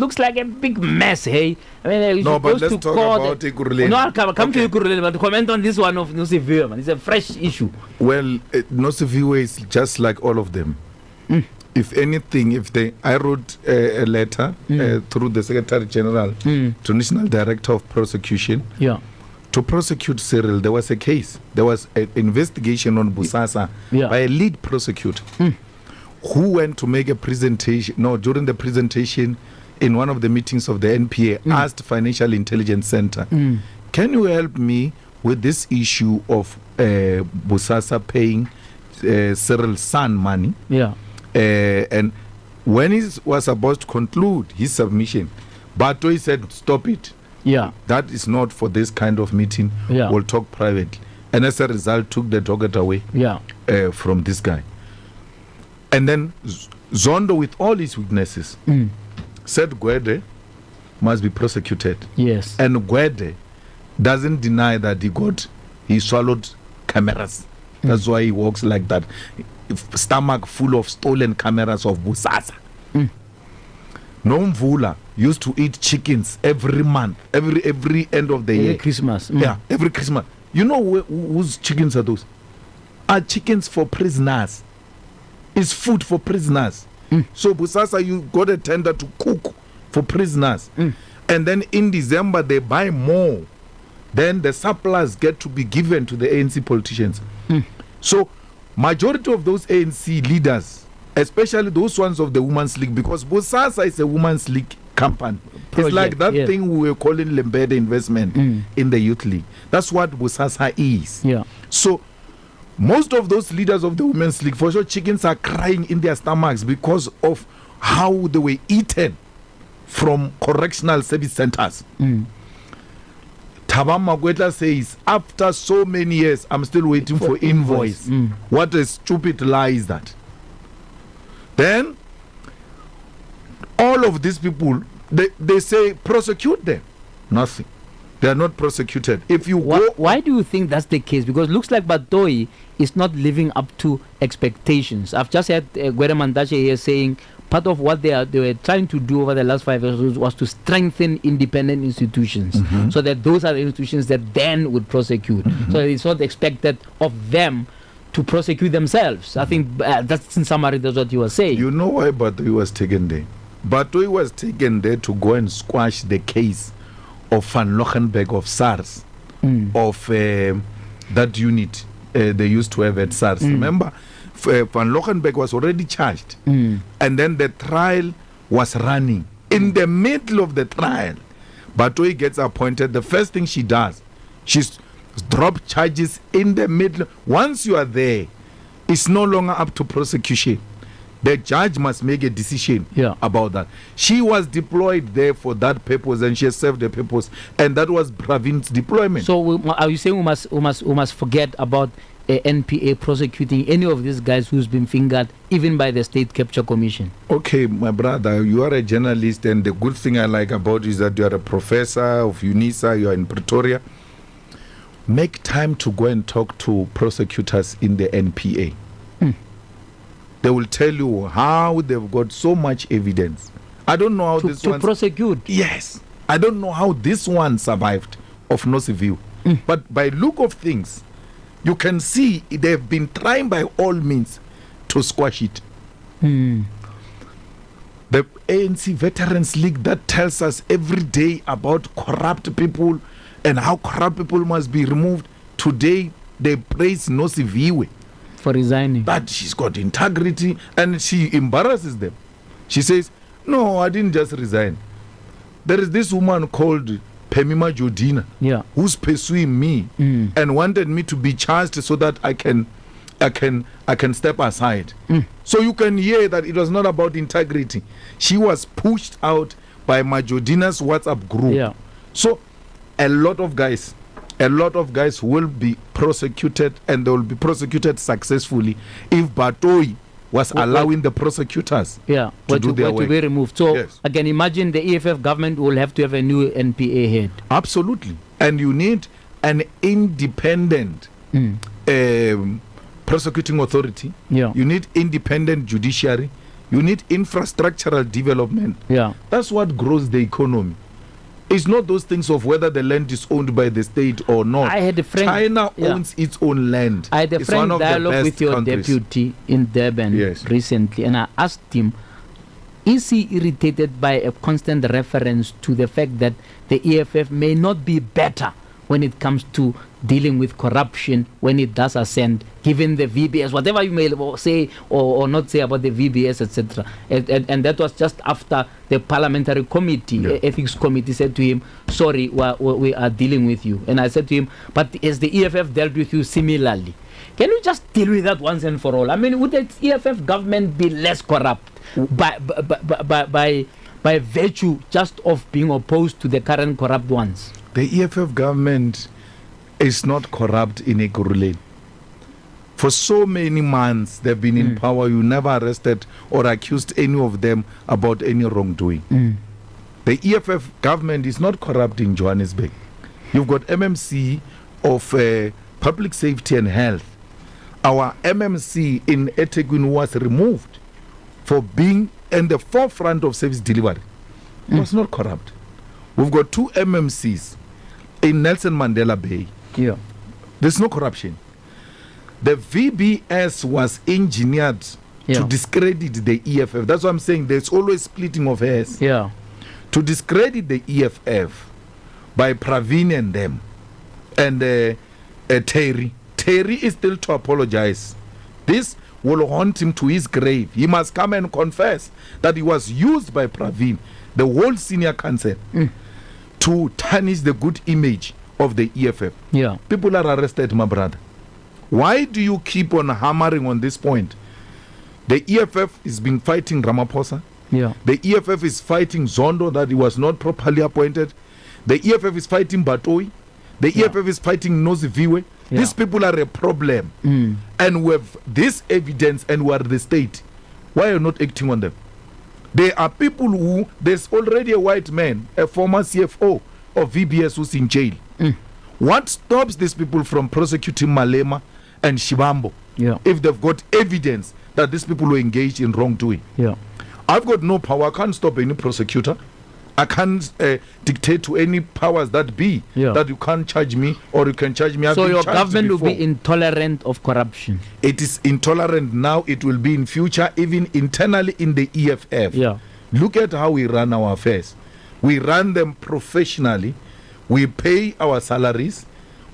looks like a big mess, hey? I mean, no, but let's talk about Ekurhuleni. No, I'll come to Ekurhuleni, but comment on this one of Nosiviwe, man. It's a fresh issue. Well, Nosiviwe is just like all of them. If anything, I wrote a letter through the Secretary General to National Director of Prosecution. Yeah. To prosecute Cyril, there was a case. There was an investigation on Bosasa by a lead prosecutor who went to make a presentation. No, during the presentation in one of the meetings of the NPA, asked Financial Intelligence Center, can you help me with this issue of Bosasa paying Cyril's son money? Yeah. And when he was about to conclude his submission, Batohi said, stop it. Yeah. That is not for this kind of meeting. Yeah. We'll talk privately. And as a result, took the docket away from this guy. And then Zondo, with all his weaknesses, said Gwede must be prosecuted. Yes. And Gwede doesn't deny that he swallowed cameras. That's why he walks like that. Stomach full of stolen cameras of Bosasa. Nomvula used to eat chickens every month, every end of the year. Every Christmas. Yeah, every Christmas. You know whose chickens are those? Are chickens for prisoners. It's food for prisoners. So Bosasa, you got a tender to cook for prisoners. And then in December, they buy more. Then the surplus get to be given to the ANC politicians. So majority of those ANC leaders, especially those ones of the Women's League, because Bosasa is a Women's League company. Project, it's like that thing we were calling Lembede investment in the Youth League. That's what Bosasa is. Yeah. So most of those leaders of the Women's League, for sure, chickens are crying in their stomachs because of how they were eaten from correctional service centers. Thabang Makwetla says, after so many years, I'm still waiting for invoice. What a stupid lie is that? Then, all of these people, they say, prosecute them. Nothing. They are not prosecuted. If you why do you think that's the case? Because it looks like Batohi is not living up to expectations. I've just had Gwede Mantashe here saying part of what they were trying to do over the last 5 years was to strengthen independent institutions, so that those are the institutions that then would prosecute. So it's not expected of them to prosecute themselves. I think that's in summary, that's what you were saying. You know why Batohi was taken there? Batohi was taken there to go and squash the case of Van Lochenberg of SARS, of that unit they used to have at SARS. Remember? Van Lochenberg was already charged, and then the trial was running. In the middle of the trial, Batohi gets appointed. The first thing she does, she's dropped charges in the middle. Once you are there, it's no longer up to prosecution. The judge must make a decision about that. She was deployed there for that purpose, and she has served the purpose, and that was Pravin's deployment. So are you saying we must forget about NPA prosecuting any of these guys who's been fingered even by the State Capture Commission? Okay, my brother, you are a journalist, and the good thing I like about you is that you are a professor of UNISA, you are in Pretoria. Make time to go and talk to prosecutors in the NPA. They will tell you how they've got so much evidence. I don't know how this one... To prosecute? Yes. I don't know how this one survived of Nosiviwe. But by look of things, you can see they've been trying by all means to squash it. The ANC Veterans League that tells us every day about corrupt people and how corrupt people must be removed. Today, they praise Nosiviwe for resigning. But she's got integrity, and she embarrasses them. She says, no, I didn't just resign. There is this woman called Pemima Jodina, who's pursuing me and wanted me to be charged so that I can step aside. So you can hear that it was not about integrity. She was pushed out by Majodina's WhatsApp group. So a lot of guys will be prosecuted, and they will be prosecuted successfully if Batohi was allowing the prosecutors to do their work. To be removed. So I can imagine the EFF government will have to have a new NPA head. Absolutely. And you need an independent prosecuting authority. You need independent judiciary. You need infrastructural development. Yeah. That's what grows the economy. It's not those things of whether the land is owned by the state or not. I had a friend, China owns its own land. I had a friend dialogue with your deputy in Durban recently, and I asked him, is he irritated by a constant reference to the fact that the EFF may not be better when it comes to dealing with corruption when it does ascend, given the VBS, whatever you may say or not say about the VBS, etc. And that was just after the parliamentary committee, ethics committee, said to him, sorry, we are dealing with you. And I said to him, but has the EFF dealt with you similarly? Can you just deal with that once and for all? I mean, would the EFF government be less corrupt by virtue just of being opposed to the current corrupt ones? The EFF government is not corrupt in Ekurhuleni. For so many months they've been in power, you never arrested or accused any of them about any wrongdoing. The EFF government is not corrupt in Johannesburg. You've got MMC of Public Safety and Health. Our MMC in eThekwini was removed for being in the forefront of service delivery. It was not corrupt. We've got 2 MMCs in Nelson Mandela Bay. Yeah. There's no corruption. The VBS was engineered to discredit the EFF. That's what I'm saying. There's always splitting of hairs. Yeah. To discredit the EFF by Praveen and them and Terry. Terry is still to apologize. This will haunt him to his grave. He must come and confess that he was used by Praveen, the whole senior council, to tarnish the good image of the EFF. Yeah. People are arrested, my brother. Why do you keep on hammering on this point? The EFF has been fighting Ramaphosa. Yeah. The EFF is fighting Zondo, that he was not properly appointed. The EFF is fighting Batohi. The EFF is fighting Noziviwe. These people are a problem. And with this evidence and we are the state, why are you not acting on them? There are people who, there's already a white man, a former CFO of VBS who's in jail. What stops these people from prosecuting Malema and Shibambo if they've got evidence that these people were engaged in wrongdoing? I've got no power. I can't stop any prosecutor. I can't dictate to any powers that be that you can't charge me or you can charge me. So your government will be intolerant of corruption? It is intolerant now. It will be in future, even internally in the EFF. Look at how we run our affairs. We run them professionally. We pay our salaries.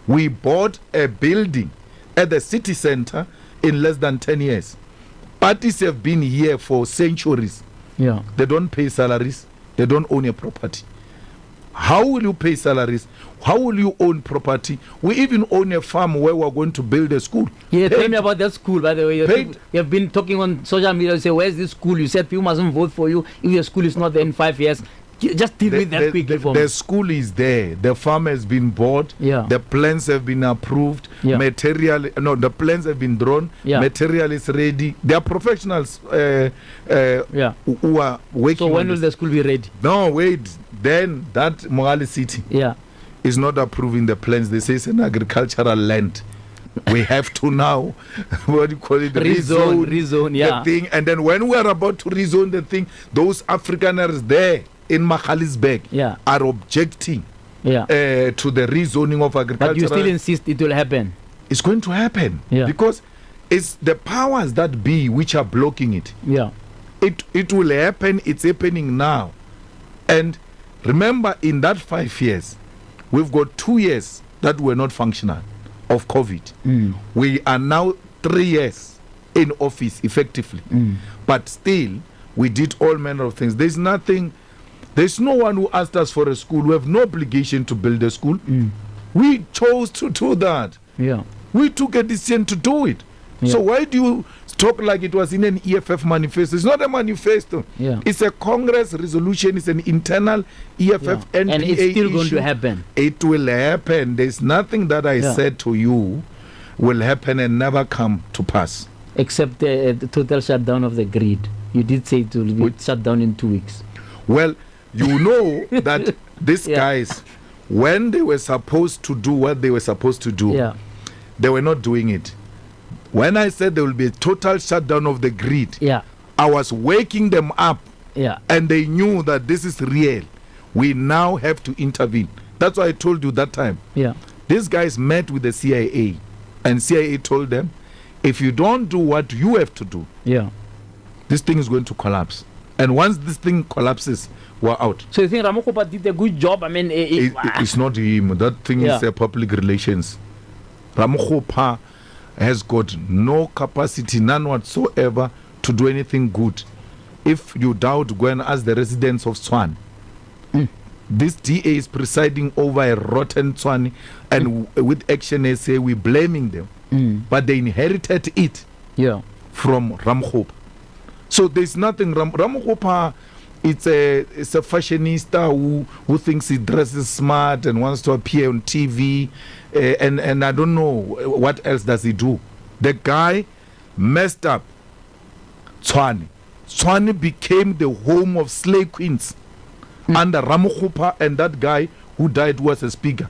We bought a building at the city center in less than 10 years. Parties have been here for centuries. They don't pay salaries. They don't own a property. How will you pay salaries? How will you own property? We even own a farm where we're going to build a school. Tell me about that school, by the way. You've been talking on social media. You say, where's this school? You said people mustn't vote for you if your school is not there in 5 years. Just deal with that quickly for me. The school is there. The farm has been bought. The plans have been approved. The plans have been drawn. Material is ready. There are professionals who are working. So when will the school be ready? No, wait. Then that Mogale City is not approving the plans. They say it's an agricultural land. We have to now, what do you call it? Rezone, the thing. And then when we are about to rezone the thing, those Afrikaners there in Magaliesberg are objecting to the rezoning of agriculture. But you still insist it will happen? It's going to happen because it's the powers that be which are blocking it. It will happen. It's happening now. And remember, in that 5 years, we've got 2 years that were not functional of COVID. We are now 3 years in office effectively. But still, we did all manner of things. There's no one who asked us for a school. We have no obligation to build a school. We chose to do that. We took a decision to do it. So why do you talk like it was in an EFF manifesto? It's not a manifesto. It's a Congress resolution. It's an internal EFF NPA and it's still issue. Going to happen. It will happen. There's nothing that I said to you will happen and never come to pass. Except the total shutdown of the grid. You did say it will be shut down in 2 weeks. Well, you know that these guys, when they were supposed to do what they were supposed to do, they were not doing it. When I said there will be a total shutdown of the grid, I was waking them up, and they knew that this is real. We now have to intervene. That's why I told you that time. These guys met with the CIA, and CIA told them, if you don't do what you have to do, this thing is going to collapse. And once this thing collapses, we're out. So you think Ramokgopa did a good job? I mean, it's not him. That thing is public relations. Ramokgopa has got no capacity, none whatsoever, to do anything good. If you doubt, go and ask the residents of Tshwane. This DA is presiding over a rotten Tshwane, and with Action SA, we're blaming them. But they inherited it from Ramokgopa. So there's nothing. Ramokgopa, it's a fashionista who thinks he dresses smart and wants to appear on TV, and I don't know what else does he do. The guy messed up Tshwane. Tshwane became the home of slave queens under Ramokgopa and that guy who died was a speaker.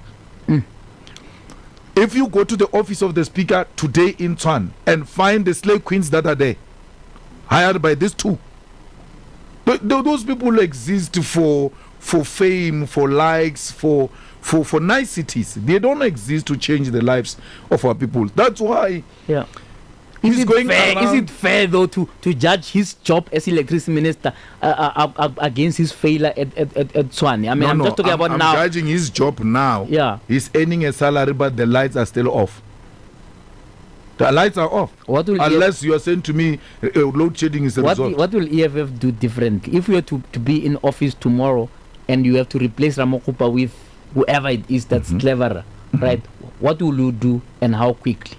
If you go to the office of the speaker today in Tshwane and find the slave queens that are there, hired by these two, those people exist for fame, for likes, for niceties. They don't exist to change the lives of our people. That's why. Is it fair though to judge his job as electricity minister against his failure at Tshwane? I mean, I'm just talking about now. I'm judging his job now. He's earning a salary, but the lights are still off. The lights are off. Unless you are saying to me load shedding is a result. What will EFF do differently? If you are to be in office tomorrow and you have to replace Ramokgopa with whoever it is that's cleverer, right? What will you do and how quickly?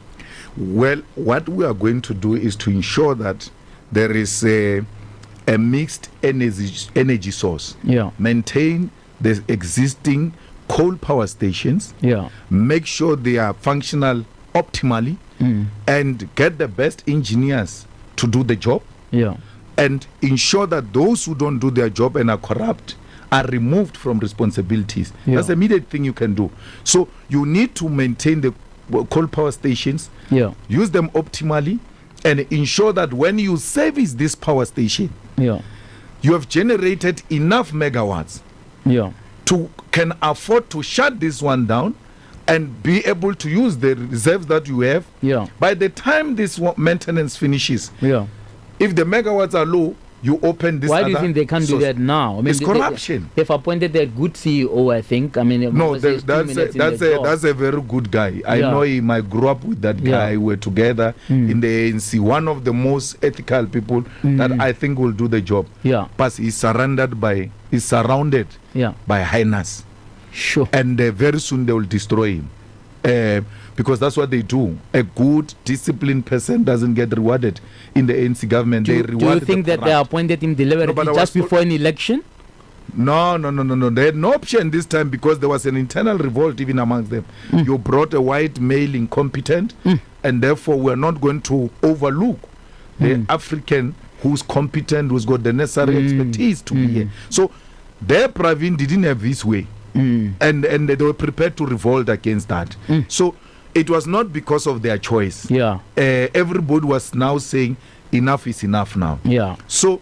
Well, what we are going to do is to ensure that there is a mixed energy source. Maintain the existing coal power stations. Make sure they are functional optimally. And get the best engineers to do the job. And ensure that those who don't do their job and are corrupt are removed from responsibilities. That's the immediate thing you can do. So you need to maintain the coal power stations, use them optimally, and ensure that when you service this power station, you have generated enough megawatts to can afford to shut this one down and be able to use the reserves that you have. By the time this maintenance finishes, if the megawatts are low, you open this. Why do you think they can't do that now? I mean, it's corruption. They've appointed a good CEO, I think. I mean, no, that's a very good guy. I know him. I grew up with that guy. We're together in the ANC. One of the most ethical people that I think will do the job. But he's surrounded by hyenas. Sure. And very soon they will destroy him. Because that's what they do. A good, disciplined person doesn't get rewarded in the ANC government. Do you think that they appointed him deliberately just before an election? No. They had no option this time because there was an internal revolt even amongst them. You brought a white male incompetent, and therefore we are not going to overlook the African who's competent, who's got the necessary expertise to be here. So their Pravin didn't have his way. And they were prepared to revolt against that. So it was not because of their choice. Everybody was now saying enough is enough now. So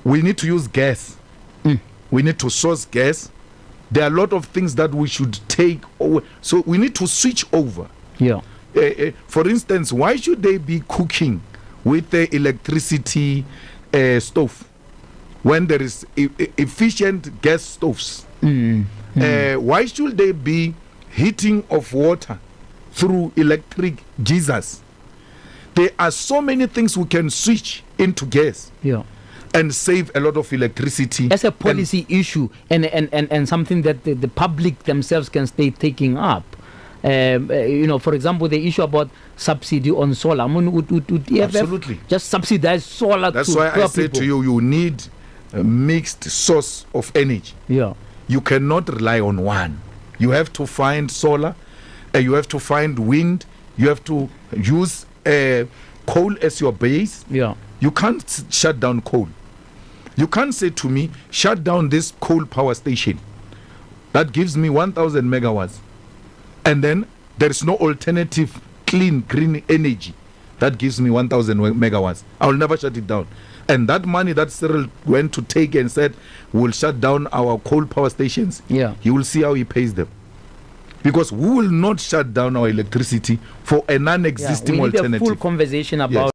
we need to use gas. We need to source gas. There are a lot of things that we should take over. So we need to switch over. For instance, why should they be cooking with the electricity stove when there is efficient gas stoves? Why should they be heating of water through electric geysers? There are so many things we can switch into gas and save a lot of electricity. As a policy issue and something that the public themselves can stay taking up. For example, the issue about subsidy on solar. I mean, would absolutely just subsidize solar? That's why I say to you, you need a mixed source of energy. You cannot rely on one. You have to find solar, you have to find wind, you have to use coal as your base. You can't shut down coal. You can't say to me, shut down this coal power station. That gives me 1,000 megawatts. And then there is no alternative clean, green energy that gives me 1,000 megawatts. I will never shut it down. And that money that Cyril went to take and said we'll shut down our coal power stations, you will see how he pays them. Because we will not shut down our electricity for a non-existing alternative. We need a full conversation about